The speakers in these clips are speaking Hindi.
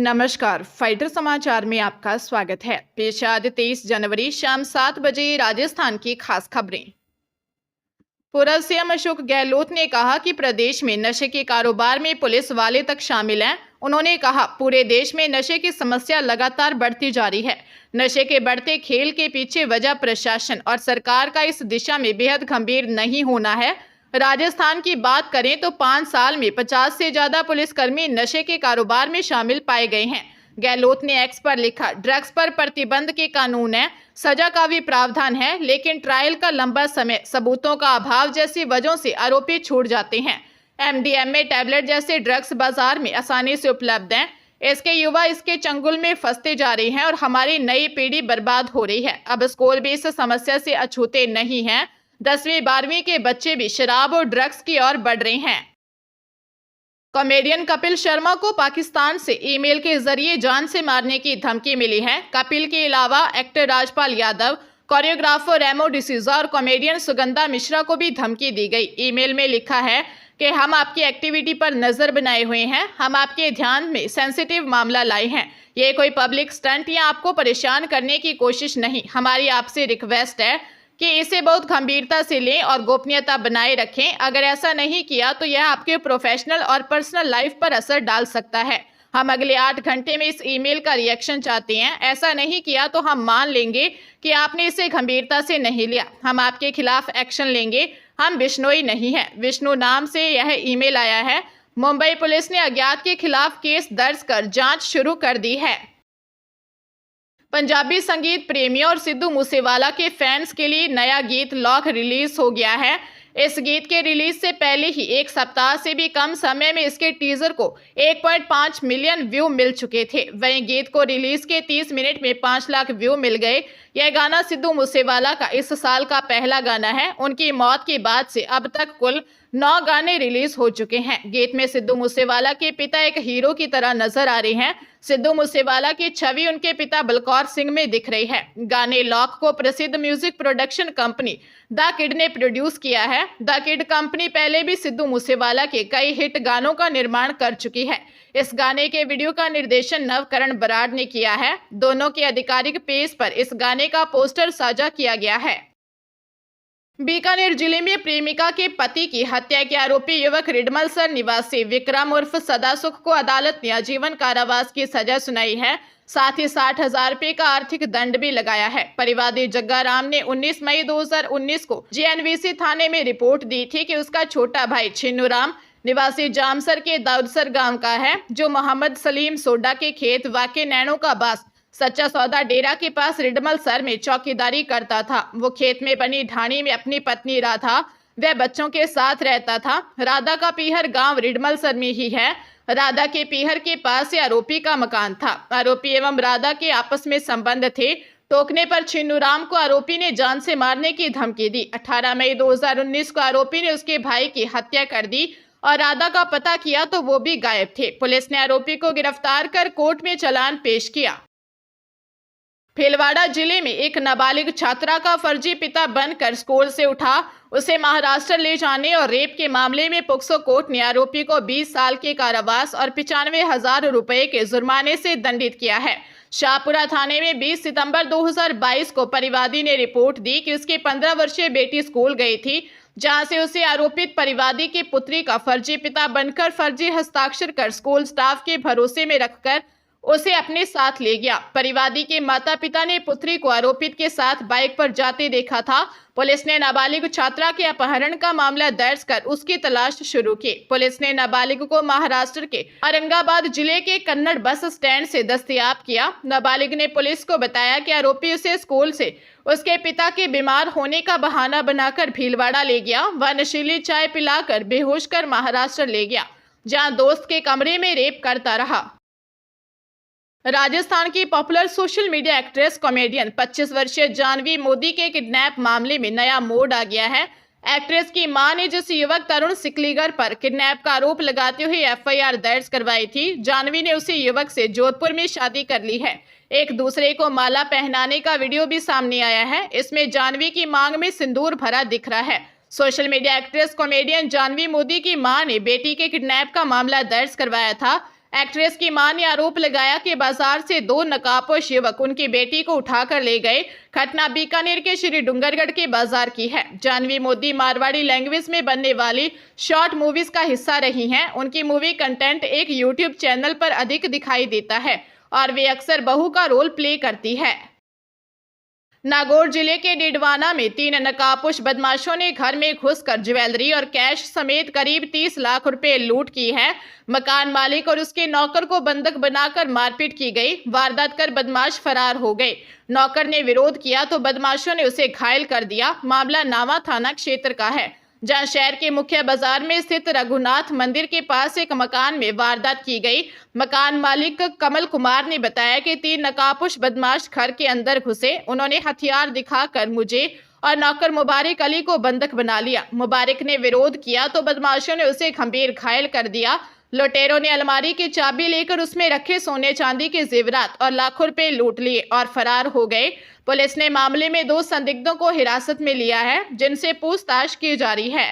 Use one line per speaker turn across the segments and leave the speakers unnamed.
नमस्कार, फाइटर समाचार में आपका स्वागत है। पेश है आज 23 जनवरी शाम 7 बजे राजस्थान की खास खबरें। पूर्व सीएम अशोक गहलोत ने कहा कि प्रदेश में नशे के कारोबार में पुलिस वाले तक शामिल हैं। उन्होंने कहा, पूरे देश में नशे की समस्या लगातार बढ़ती जा रही है। नशे के बढ़ते खेल के पीछे वजह प्रशासन और सरकार का इस दिशा में बेहद गंभीर नहीं होना है। राजस्थान की बात करें तो 5 साल में 50 से ज्यादा पुलिसकर्मी नशे के कारोबार में शामिल पाए गए हैं। गहलोत ने एक्स पर लिखा, ड्रग्स पर प्रतिबंध के कानून है, सजा का भी प्रावधान है, लेकिन ट्रायल का लंबा समय, सबूतों का अभाव जैसी वजहों से आरोपी छूट जाते हैं। एमडीएमए टैबलेट जैसे ड्रग्स बाजार में आसानी से उपलब्ध हैं। इसके युवा इसके चंगुल में फंसते जा रहे हैं और हमारी नई पीढ़ी बर्बाद हो रही है। अब स्कूल भी इस समस्या से अछूते नहीं हैं। 10वीं 12वीं के बच्चे भी शराब और ड्रग्स की ओर बढ़ रहे हैं। कॉमेडियन कपिल शर्मा को पाकिस्तान से ईमेल के जरिए जान से मारने की धमकी मिली है। कपिल के अलावा एक्टर राजपाल यादव, कोरियोग्राफर रेमो डिसूजा और कॉमेडियन सुगंधा मिश्रा को भी धमकी दी गई। ईमेल में लिखा है कि हम आपकी एक्टिविटी पर नजर बनाए हुए हैं, हम आपके ध्यान में सेंसिटिव मामला लाए हैं। ये कोई पब्लिक स्टंट या आपको परेशान करने की कोशिश नहीं। हमारी आपसे रिक्वेस्ट है कि इसे बहुत गंभीरता से लें और गोपनीयता बनाए रखें। अगर ऐसा नहीं किया तो यह आपके प्रोफेशनल और पर्सनल लाइफ पर असर डाल सकता है। हम अगले 8 घंटे में इस ईमेल का रिएक्शन चाहते हैं। ऐसा नहीं किया तो हम मान लेंगे कि आपने इसे गंभीरता से नहीं लिया। हम आपके खिलाफ एक्शन लेंगे। हम बिश्नोई नहीं है। विष्णु नाम से यह ईमेल आया है। मुंबई पुलिस ने अज्ञात के खिलाफ केस दर्ज कर जांच शुरू कर दी है। पंजाबी संगीत प्रेमियों और सिद्धू मूसेवाला के फैंस के लिए नया गीत लॉक रिलीज हो गया है। इस गीत के रिलीज से पहले ही 1 सप्ताह से भी कम समय में इसके टीजर को 1.5 मिलियन व्यू मिल चुके थे। वहीं गीत को रिलीज के 30 मिनट में 5 लाख व्यू मिल गए। यह गाना सिद्धू मूसेवाला का इस साल का पहला गाना है। उनकी मौत के बाद से अब तक कुल 9 गाने रिलीज हो चुके हैं। गीत में सिद्धू मूसेवाला के पिता एक हीरो की तरह नजर आ रहे हैं। सिद्धू मूसेवाला की छवि उनके पिता बलकौर सिंह में दिख रही है। गाने लॉक को प्रसिद्ध music production company the kid ने प्रोड्यूस किया है। द किड कंपनी पहले भी सिद्धू मूसेवाला के कई हिट गानों का निर्माण कर चुकी है। इस गाने के वीडियो का निर्देशन नवकरण बराड़ ने किया है। दोनों के आधिकारिक पेज पर इस गाने का पोस्टर साझा किया गया है। बीकानेर जिले में प्रेमिका के पति की हत्या के आरोपी युवक रिडमलसर निवासी विक्रम उर्फ सदासुख को अदालत ने आजीवन कारावास की सजा सुनाई है। साथ ही 60,000 रुपए का आर्थिक दंड भी लगाया है। परिवादी जग्गाराम ने 19 मई 2019 को जीएनवीसी थाने में रिपोर्ट दी थी कि उसका छोटा भाई छिन्नूराम निवासी जामसर के दाऊदसर गांव का है, जो मोहम्मद सलीम सोडा के खेत वाके नैनो का बास सच्चा सौदा डेरा के पास रिडमलसर में चौकीदारी करता था। वो खेत में बनी ढाणी में अपनी पत्नी राधा व बच्चों के साथ रहता था। राधा का पीहर गांव रिडमलसर में ही है। राधा के पीहर के पास ही आरोपी का मकान था। आरोपी एवं राधा के आपस में संबंध थे। टोकने पर छिन्नूराम को आरोपी ने जान से मारने की धमकी दी। 18 मई 2019 को आरोपी ने उसके भाई की हत्या कर दी और राधा का पता किया तो वो भी गायब थे। पुलिस ने आरोपी को गिरफ्तार कर कोर्ट में चालान पेश किया। भीलवाड़ा जिले में एक नाबालिग छात्रा का फर्जी पिता बनकर स्कूल से उठा उसे महाराष्ट्र ले जाने और रेप के मामले में पोक्सो कोर्ट ने आरोपी को 20 साल के कारावास और 95,000 रुपए के जुर्माने से दंडित किया है। शाहपुरा थाने में 20 सितंबर 2022 को परिवादी ने रिपोर्ट दी कि उसकी 15 वर्षीय बेटी स्कूल गई थी, जहां से उसे आरोपित परिवादी की पुत्री का फर्जी पिता बनकर फर्जी हस्ताक्षर कर स्कूल स्टाफ के भरोसे में रखकर उसे अपने साथ ले गया। परिवादी के माता पिता ने पुत्री को आरोपित के साथ बाइक पर जाते देखा था। पुलिस ने नाबालिग छात्रा के अपहरण का मामला दर्ज कर उसकी तलाश शुरू की। पुलिस ने नाबालिग को महाराष्ट्र के औरंगाबाद जिले के कन्नड़ बस स्टैंड से दस्तयाब किया। नाबालिग ने पुलिस को बताया कि आरोपी उसे स्कूल से उसके पिता के बीमार होने का बहाना बनाकर भीलवाड़ा ले गया। वह नशीली चाय पिलाकर बेहोश कर महाराष्ट्र ले गया, जहाँ दोस्त के कमरे में रेप करता रहा। राजस्थान की popular social media actress comedian 25 वर्षीय जानवी मोदी के किडनैप मामले में नया मोड़ आ गया है। एक्ट्रेस की मां ने जिस युवक तरुण सिकलीगर पर किडनैप का आरोप लगाते हुए एफआईआर दर्ज करवाई थी, जानवी ने उसी युवक से जोधपुर में शादी कर ली है। एक दूसरे को माला पहनाने का वीडियो भी सामने आया है। इसमें जानवी की मांग में सिंदूर भरा दिख रहा है। Social media actress comedian Janhvi Modi की मां ने बेटी के किडनैप का मामला दर्ज करवाया था। एक्ट्रेस की मां ने आरोप लगाया कि बाजार से 2 नकाबपोश युवक उनकी बेटी को उठाकर ले गए। घटना बीकानेर के श्री डूंगरगढ़ के बाजार की है। जानवी मोदी मारवाड़ी लैंग्वेज में बनने वाली शॉर्ट मूवीज का हिस्सा रही हैं। उनकी मूवी कंटेंट एक यूट्यूब चैनल पर अधिक दिखाई देता है और वे अक्सर बहू का रोल प्ले करती है। नागौर जिले के डिडवाना में 3 नकाबपोश बदमाशों ने घर में घुसकर ज्वेलरी और कैश समेत करीब 30 लाख रुपए लूट की है। मकान मालिक और उसके नौकर को बंधक बनाकर मारपीट की गई। वारदात कर बदमाश फरार हो गए। नौकर ने विरोध किया तो बदमाशों ने उसे घायल कर दिया। मामला नावा थाना क्षेत्र का है, जहां शहर के मुख्य बाजार में स्थित रघुनाथ मंदिर के पास एक मकान में वारदात की गई। मकान मालिक कमल कुमार ने बताया कि 3 नकाबपोश बदमाश घर के अंदर घुसे। उन्होंने हथियार दिखाकर मुझे और नौकर मुबारक अली को बंधक बना लिया। मुबारक ने विरोध किया तो बदमाशों ने उसे गंभीर घायल कर दिया। लुटेरों ने अलमारी की चाबी लेकर उसमें रखे सोने चांदी के जेवरात और लाखों रुपए लूट लिए और फरार हो गए। पुलिस ने मामले में 2 संदिग्धों को हिरासत में लिया है, जिनसे पूछताछ की जा रही है।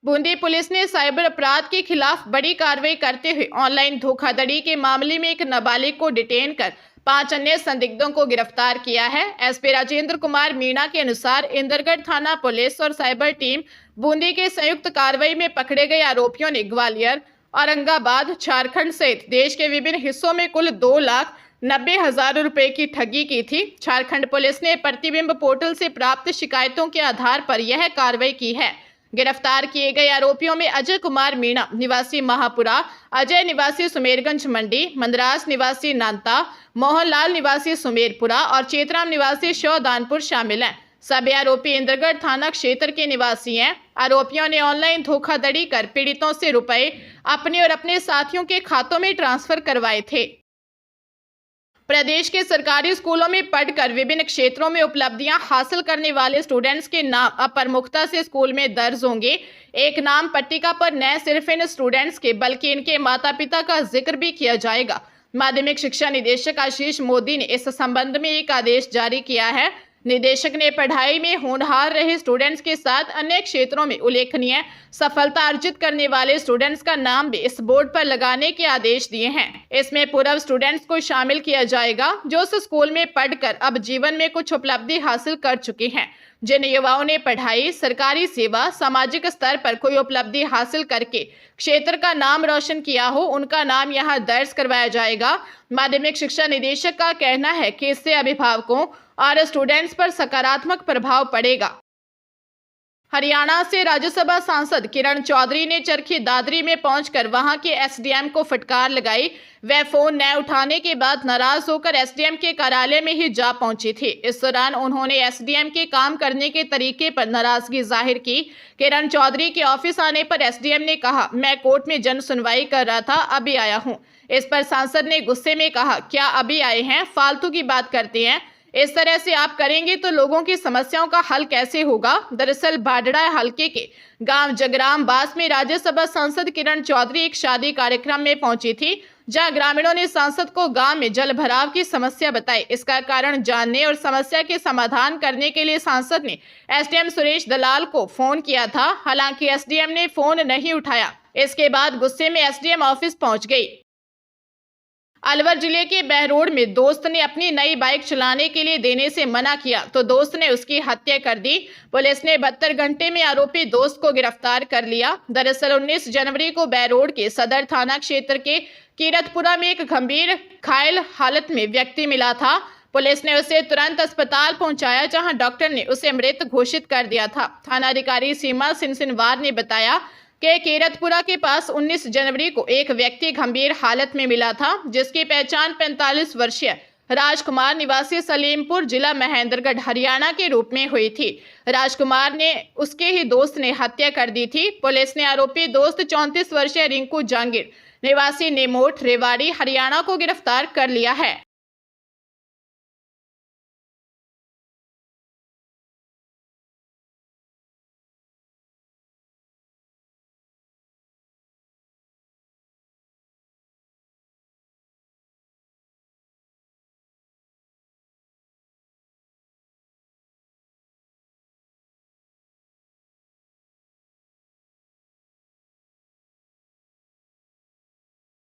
बूंदी पुलिस ने साइबर अपराध के खिलाफ बड़ी कार्रवाई करते हुए ऑनलाइन धोखाधड़ी के मामले में एक नाबालिग को डिटेन कर 5 अन्य संदिग्धों को गिरफ्तार किया है। एसपी राजेंद्र कुमार मीणा के अनुसार इंदरगढ़ थाना पुलिस और साइबर टीम बूंदी के संयुक्त कार्रवाई में पकड़े गए आरोपियों ने ग्वालियर, औरंगाबाद, झारखंड सहित देश के विभिन्न हिस्सों में कुल 2,90,000 रुपए की ठगी की थी। झारखंड पुलिस ने प्रतिबिंब पोर्टल से प्राप्त शिकायतों के आधार पर यह कार्रवाई की है। गिरफ्तार किए गए आरोपियों में अजय कुमार मीणा निवासी महापुरा, अजय निवासी सुमेरगंज मंडी, मंदरास निवासी नांता, मोहनलाल निवासी सुमेरपुरा और चेतराम निवासी शौदानपुर शामिल हैं। सभी आरोपी इंदरगढ़ थाना क्षेत्र के निवासी हैं। आरोपियों ने ऑनलाइन धोखाधड़ी कर पीड़ितों से रुपए अपने और अपने साथियों के खातों में ट्रांसफर करवाए थे। प्रदेश के सरकारी स्कूलों में पढ़कर विभिन्न क्षेत्रों में उपलब्धियां हासिल करने वाले स्टूडेंट्स के नाम अब प्रमुखता से स्कूल में दर्ज होंगे। एक नाम पट्टिका पर न सिर्फ इन स्टूडेंट्स के बल्कि इनके माता पिता का जिक्र भी किया जाएगा। माध्यमिक शिक्षा निदेशक आशीष मोदी ने इस संबंध में एक आदेश जारी किया है। निदेशक ने पढ़ाई में होनहार रहे स्टूडेंट्स के साथ अन्य क्षेत्रों में उल्लेखनीय सफलता अर्जित करने वाले स्टूडेंट्स का नाम भी इस बोर्ड पर लगाने के आदेश दिए हैं। इसमें पूर्व स्टूडेंट्स को शामिल किया जाएगा जो उस स्कूल में पढ़कर अब जीवन में कुछ उपलब्धि हासिल कर चुके हैं। जिन युवाओं ने पढ़ाई, सरकारी सेवा, सामाजिक स्तर पर कोई उपलब्धि हासिल करके क्षेत्र का नाम रोशन किया हो, उनका नाम यहां दर्ज करवाया जाएगा। माध्यमिक शिक्षा निदेशक का कहना है कि इससे अभिभावकों और स्टूडेंट्स पर सकारात्मक प्रभाव पड़ेगा। हरियाणा से राज्यसभा सांसद किरण चौधरी ने चरखी दादरी में पहुंचकर वहां के एसडीएम को फटकार लगाई। वह फोन न उठाने के बाद नाराज होकर एसडीएम के कार्यालय में ही जा पहुंची थी। इस दौरान उन्होंने एसडीएम के काम करने के तरीके पर नाराजगी जाहिर की। किरण चौधरी के ऑफिस आने पर एसडीएम ने कहा, मैं कोर्ट में जन सुनवाई कर रहा था, अभी आया हूं। इस पर सांसद ने गुस्से में कहा, क्या अभी आए हैं, फालतू की बात करते हैं, इस तरह से आप करेंगे तो लोगों की समस्याओं का हल कैसे होगा। दरअसल बाडड़ा हलके के गांव जगराम बास में राज्यसभा सांसद किरण चौधरी एक शादी कार्यक्रम में पहुंची थी, जहां ग्रामीणों ने सांसद को गांव में जल भराव की समस्या बताई। इसका कारण जानने और समस्या के समाधान करने के लिए सांसद ने एसडीएम सुरेश दलाल को फोन किया था। हालांकि एसडीएम ने फोन नहीं उठाया। इसके बाद गुस्से में एसडीएम ऑफिस पहुंच गई। अलवर जिले के बहरोड में दोस्त ने अपनी नई बाइक चलाने के लिए देने से मना किया तो दोस्त ने उसकी हत्या कर दी। पुलिस ने 72 घंटे में आरोपी दोस्त को गिरफ्तार कर लिया। दरअसल 19 जनवरी को बहरोड के सदर थाना क्षेत्र के कीरतपुरा में एक गंभीर घायल हालत में व्यक्ति मिला था। पुलिस ने उसे तुरंत अस्पताल पहुंचाया, जहां डॉक्टर ने उसे मृत घोषित कर दिया था। थानाधिकारी सीमा सिनसिनवार ने बताया कि कीरतपुरा के पास 19 जनवरी को एक व्यक्ति गंभीर हालत में मिला था, जिसकी पहचान 45 वर्षीय राजकुमार निवासी सलीमपुर जिला महेंद्रगढ़ हरियाणा के रूप में हुई थी। राजकुमार ने उसके ही दोस्त ने हत्या कर दी थी। पुलिस ने आरोपी दोस्त 34 वर्षीय रिंकू जांगीर निवासी नेमोट रेवाड़ी हरियाणा को गिरफ्तार कर लिया है।